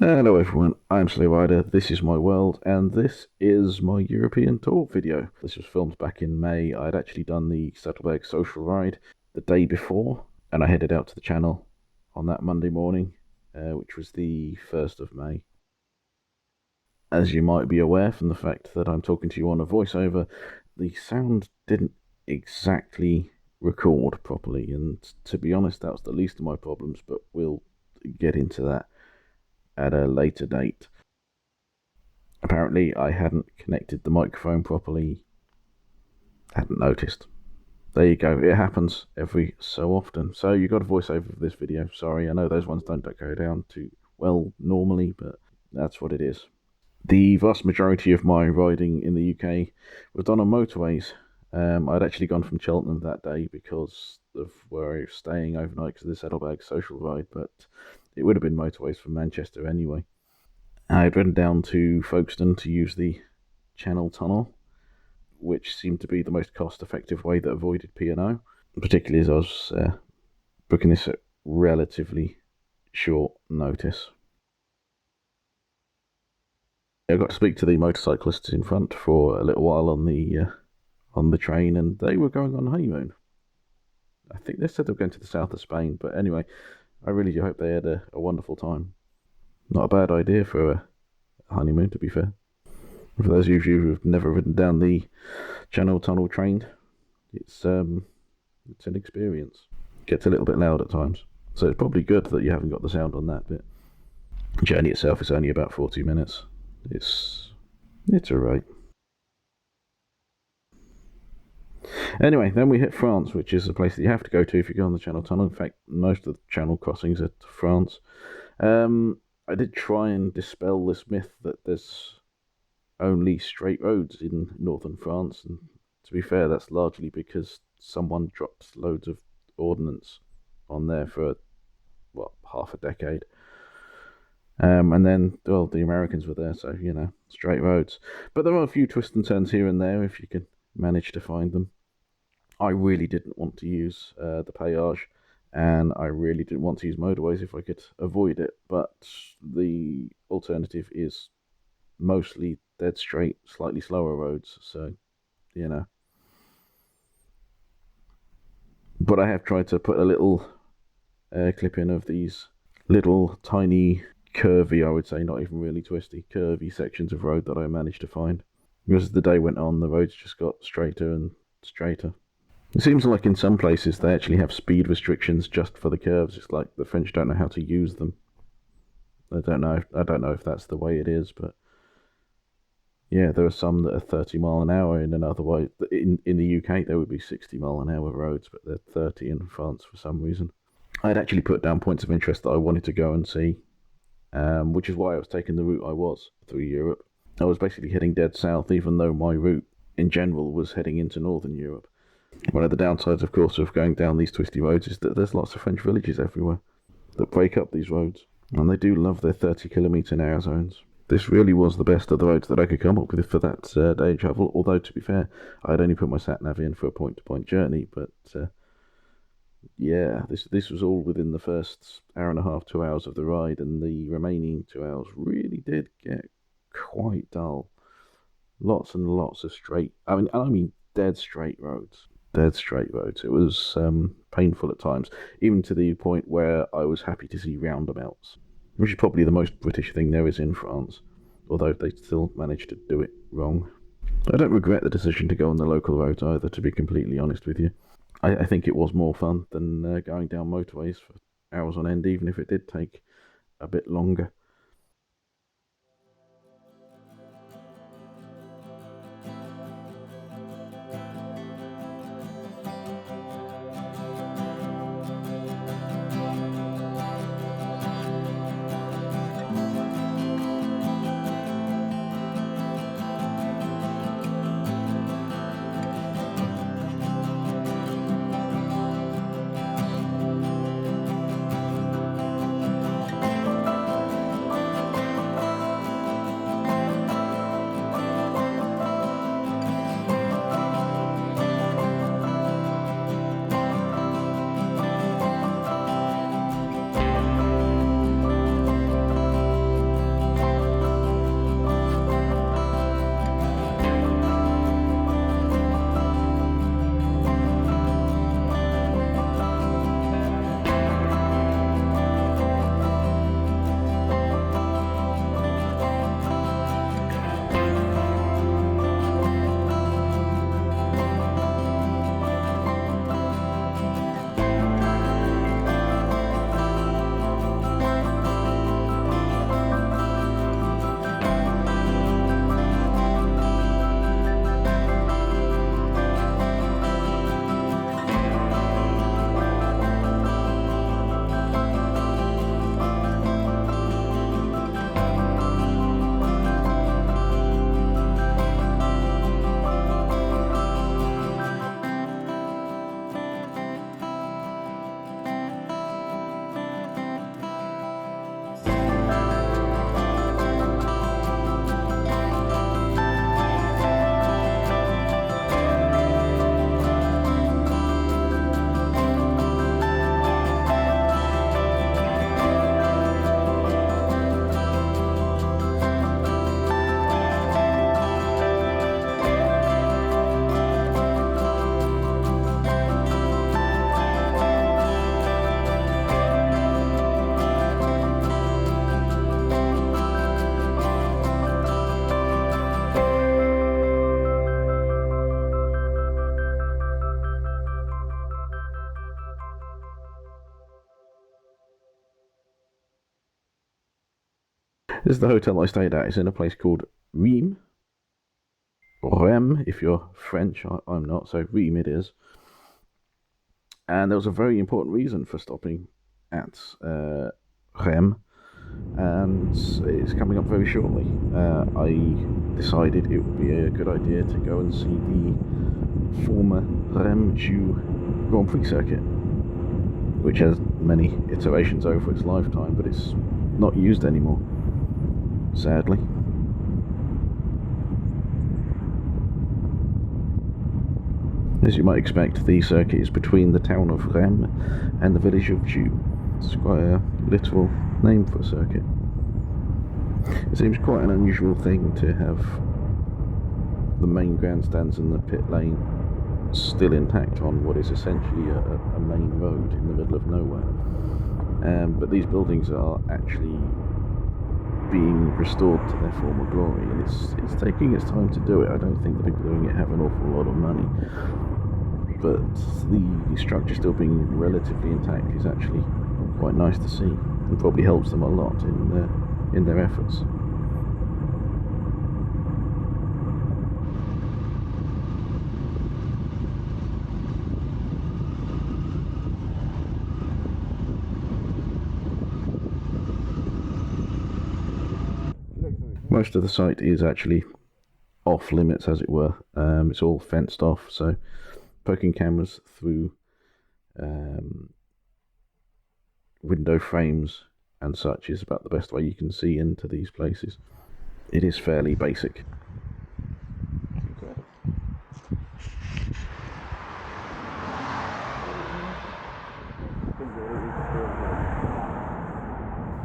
Hello everyone, I'm Slow Rider, this is my world, and this is my European tour video. This was filmed back in May. I'd actually done the Saddlebags social ride the day before, and I headed out to the channel on that Monday morning, which was the 1st of May. As you might be aware from the fact that I'm talking to you on a voiceover, the sound didn't exactly record properly, and to be honest, that was the least of my problems, but we'll get into that at a later date. Apparently, I hadn't connected the microphone properly, hadn't noticed. There you go, it happens every so often. So you got a voiceover for this video. Sorry, I know those ones don't go down too well normally, but that's what it is. The vast majority of my riding in the UK was done on motorways. I'd actually gone from Cheltenham that day because of where I was staying overnight because of the Saddlebags social ride, but it would have been motorways from Manchester anyway. I'd ridden down to Folkestone to use the Channel Tunnel, which seemed to be the most cost-effective way that avoided P&O, particularly as I was booking this at relatively short notice. I got to speak to the motorcyclists in front for a little while on the train, and they were going on honeymoon. I think they said they were going to the south of Spain, but anyway, I really do hope they had a wonderful time. Not a bad idea for a honeymoon, to be fair. For those of you who've never ridden down the Channel Tunnel train, it's an experience. It gets a little bit loud at times, so it's probably good that you haven't got the sound on that bit. The journey itself is only about 40 minutes. It's alright. Anyway, then we hit France, which is a place that you have to go to if you go on the Channel Tunnel. In fact, most of the channel crossings are to France. I did try and dispel this myth that there's only straight roads in northern France, and to be fair, that's largely because someone dropped loads of ordnance on there for, half a decade. And then, the Americans were there, so, straight roads. But there are a few twists and turns here and there if you can manage to find them. I really didn't want to use the péage, and I really didn't want to use motorways if I could avoid it, but the alternative is mostly dead straight, slightly slower roads, so, But I have tried to put a little clip in of these little tiny curvy, I would say, not even really twisty, curvy sections of road that I managed to find. Because as the day went on, the roads just got straighter and straighter. It seems like in some places they actually have speed restrictions just for the curves. It's like the French don't know how to use them. I don't know if that's the way it is, but yeah, there are some that are 30 mile an hour in another way. In the UK, there would be 60 mile an hour roads, but they're 30 in France for some reason. I'd actually put down points of interest that I wanted to go and see, which is why I was taking the route I was through Europe. I was basically heading dead south, even though my route in general was heading into northern Europe. One of the downsides, of course, of going down these twisty roads is that there's lots of French villages everywhere that break up these roads, and they do love their 30km/h zones. This really was the best of the roads that I could come up with for that day travel, although, to be fair, I'd only put my sat-nav in for a point-to-point journey, but this was all within the first hour and a half, 2 hours of the ride, and the remaining 2 hours really did get quite dull. Lots and lots of straight, I mean dead straight roads. It was painful at times, even to the point where I was happy to see roundabouts, which is probably the most British thing there is in France, although they still managed to do it wrong. I don't regret the decision to go on the local roads either, to be completely honest with you. I think it was more fun than going down motorways for hours on end, even if it did take a bit longer. This is the hotel I stayed at. It's in a place called Rheims. Rem, if you're French. I'm not, so Rheims it is. And there was a very important reason for stopping at Rem, and it's coming up very shortly. I decided it would be a good idea to go and see the former Rem Grand Prix circuit, which has many iterations over its lifetime, but it's not used anymore, sadly. As you might expect, the circuit is between the town of Rem and the village of Joux. It's quite a literal name for a circuit. It seems quite an unusual thing to have the main grandstands and the pit lane still intact on what is essentially a main road in the middle of nowhere. But these buildings are actually being restored to their former glory, and it's taking its time to do it. I don't think the people doing it have an awful lot of money, but the structure still being relatively intact is actually quite nice to see, and probably helps them a lot in their efforts. Most of the site is actually off limits, as it were. It's all fenced off, so poking cameras through window frames and such is about the best way you can see into these places. It is fairly basic.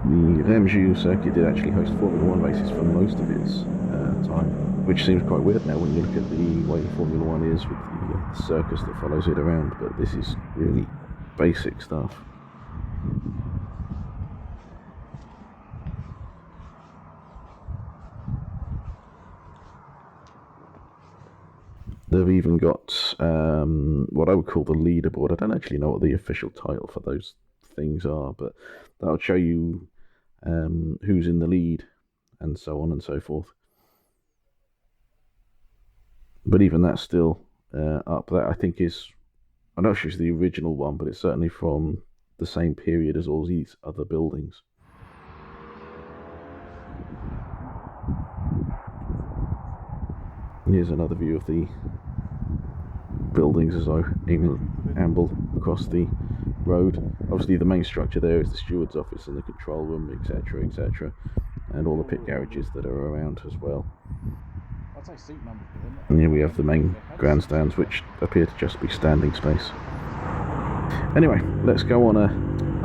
The Rem circuit did actually host Formula 1 races for most of its time, which seems quite weird now when you look at the way Formula 1 is with the circus that follows it around, but this is really basic stuff. They've even got what I would call the leaderboard. I don't actually know what the official title for those things are, but that'll show you who's in the lead and so on and so forth. But even that's still up. That I think is, I'm not sure it's the original one, but it's certainly from the same period as all these other buildings. Here's another view of the buildings as I amble across the road. Obviously the main structure there is the steward's office and the control room, etc, etc, and all the pit garages that are around as well. And here we have the main grandstands, which appear to just be standing space. Anyway, let's go on a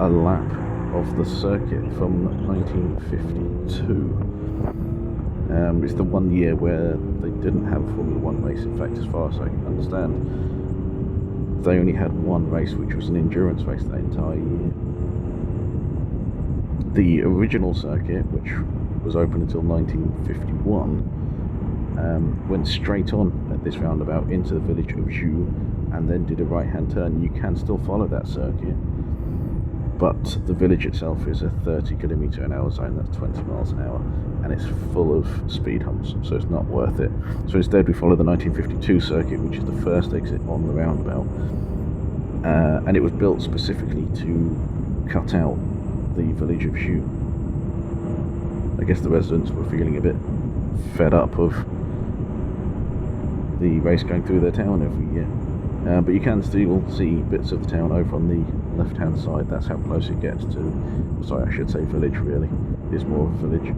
lap of the circuit from 1952. It's the 1 year where they didn't have a Formula 1 race. In fact, as far as I can understand, they only had one race, which was an endurance race that entire year. The original circuit, which was open until 1951, went straight on at this roundabout into the village of Joux, and then did a right-hand turn. You can still follow that circuit, but the village itself is a 30km/h zone, that's 20 miles an hour, and it's full of speed humps, so it's not worth it. So instead we follow the 1952 circuit, which is the first exit on the roundabout, and it was built specifically to cut out the village of Joux. I guess the residents were feeling a bit fed up of the race going through their town every year. But you can still see bits of the town over on the left hand side. That's how close it gets to, sorry, I should say village really, it is more of a village.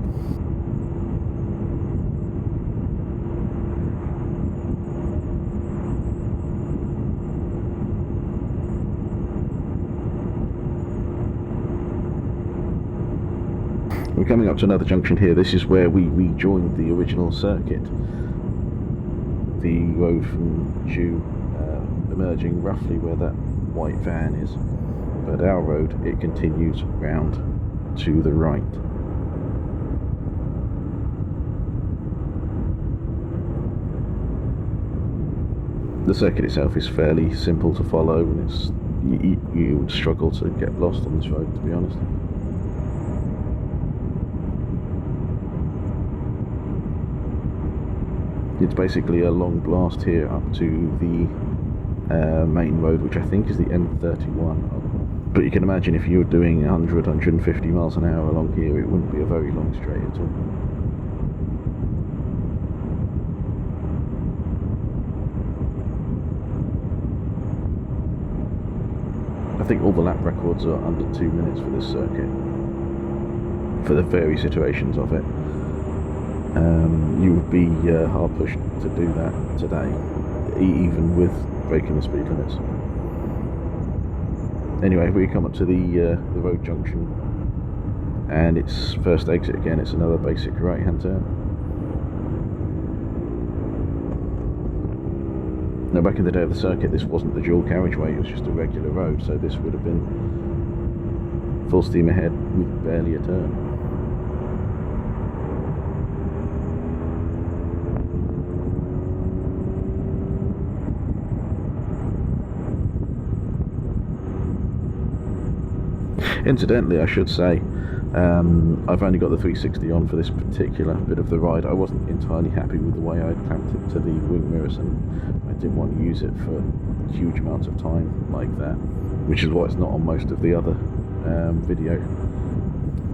We're coming up to another junction here. This is where we rejoined the original circuit. The road from Joux emerging roughly where that white van is, but our road, it continues round to the right. The circuit itself is fairly simple to follow, and it's you would struggle to get lost on this road, to be honest. It's basically a long blast here up to the main road, which I think is the N31. But you can imagine if you were doing 100, 150 miles an hour along here, it wouldn't be a very long straight at all. I think all the lap records are under 2 minutes for this circuit, for the various iterations of it. You would be hard pushed to do that today, even with breaking the speed limits. Anyway, we come up to the road junction, and it's first exit again. It's another basic right-hand turn. Now, back in the day of the circuit, this wasn't the dual carriageway, it was just a regular road, so this would have been full steam ahead with barely a turn. Incidentally, I should say, I've only got the 360 on for this particular bit of the ride. I wasn't entirely happy with the way I clamped it to the wing mirrors, and I didn't want to use it for huge amounts of time like that, which is why it's not on most of the other video.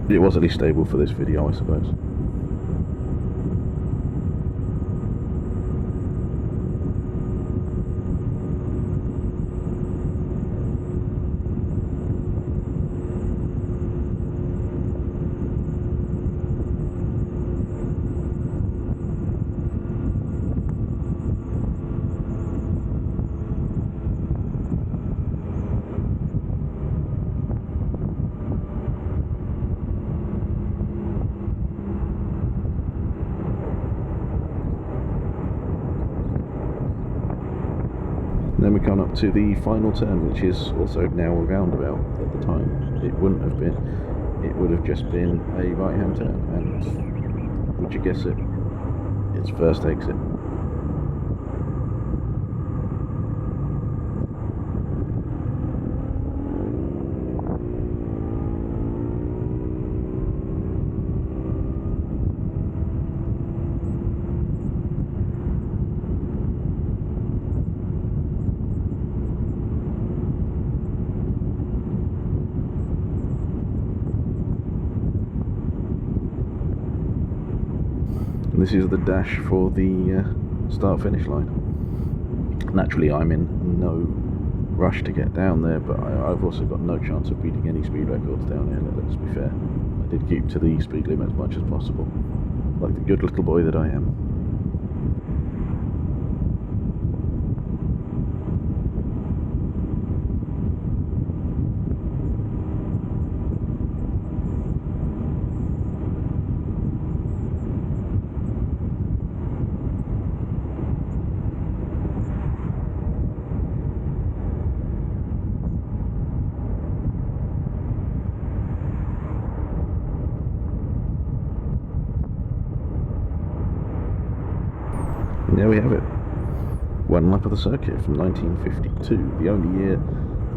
It was at least stable for this video, I suppose. Then we come up to the final turn, which is also now a roundabout. At the time it wouldn't have been. It would have just been a right-hand turn, and would you guess it? It's first exit. And this is the dash for the start-finish line. Naturally, I'm in no rush to get down there, but I've also got no chance of beating any speed records down here, let's be fair. I did keep to the speed limit as much as possible, like the good little boy that I am. And there we have it. One lap of the circuit from 1952, the only year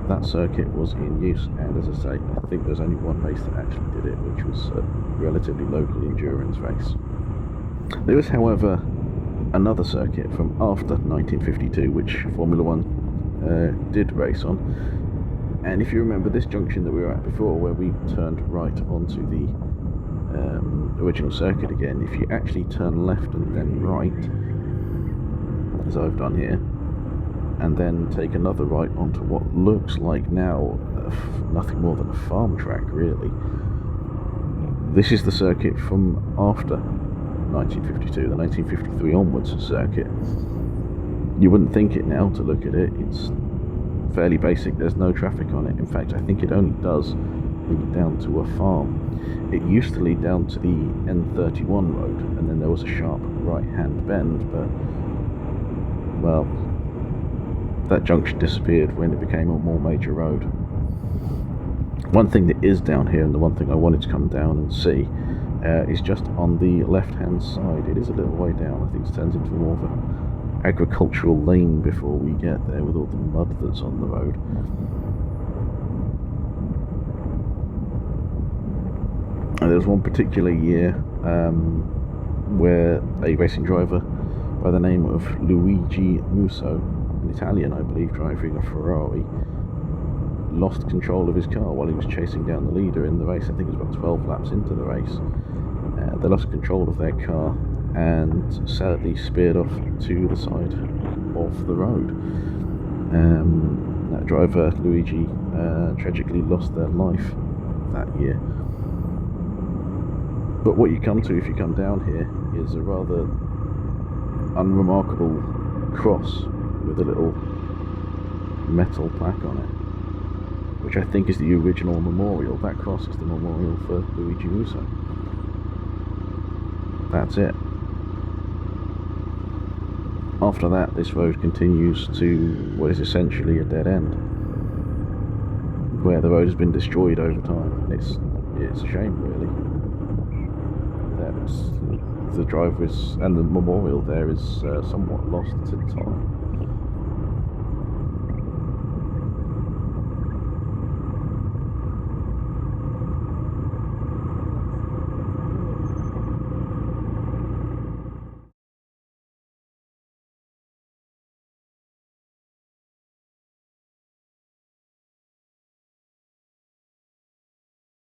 that circuit was in use, and as I say, I think there's only one race that actually did it, which was a relatively local endurance race. There is, however, another circuit from after 1952 which Formula One did race on, and if you remember this junction that we were at before where we turned right onto the original circuit again, if you actually turn left and then right, as I've done here, and then take another right onto what looks like now nothing more than a farm track, really. This is the circuit from after 1952, the 1953 onwards circuit. You wouldn't think it now to look at it. It's fairly basic, there's no traffic on it. In fact, I think it only does lead down to a farm. It used to lead down to the N31 road, and then there was a sharp right-hand bend, but well, that junction disappeared when it became a more major road. One thing that is down here, and the one thing I wanted to come down and see, is just on the left-hand side. It is a little way down. I think it turns into more of an agricultural lane before we get there, with all the mud that's on the road. And there was one particular year where a racing driver by by the name of Luigi Musso, an Italian, I believe, driving a Ferrari, lost control of his car while he was chasing down the leader in the race. I think it was about 12 laps into the race. They lost control of their car and sadly speared off to the side of the road. That driver, Luigi, tragically lost their life that year. But what you come to if you come down here is a rather unremarkable cross with a little metal plaque on it, which I think is the original memorial. That cross is the memorial for Luigi Musso. That's it. After that, this road continues to what is essentially a dead end, where the road has been destroyed over time. It's a shame, really. That the drivers and the memorial there is somewhat lost to time.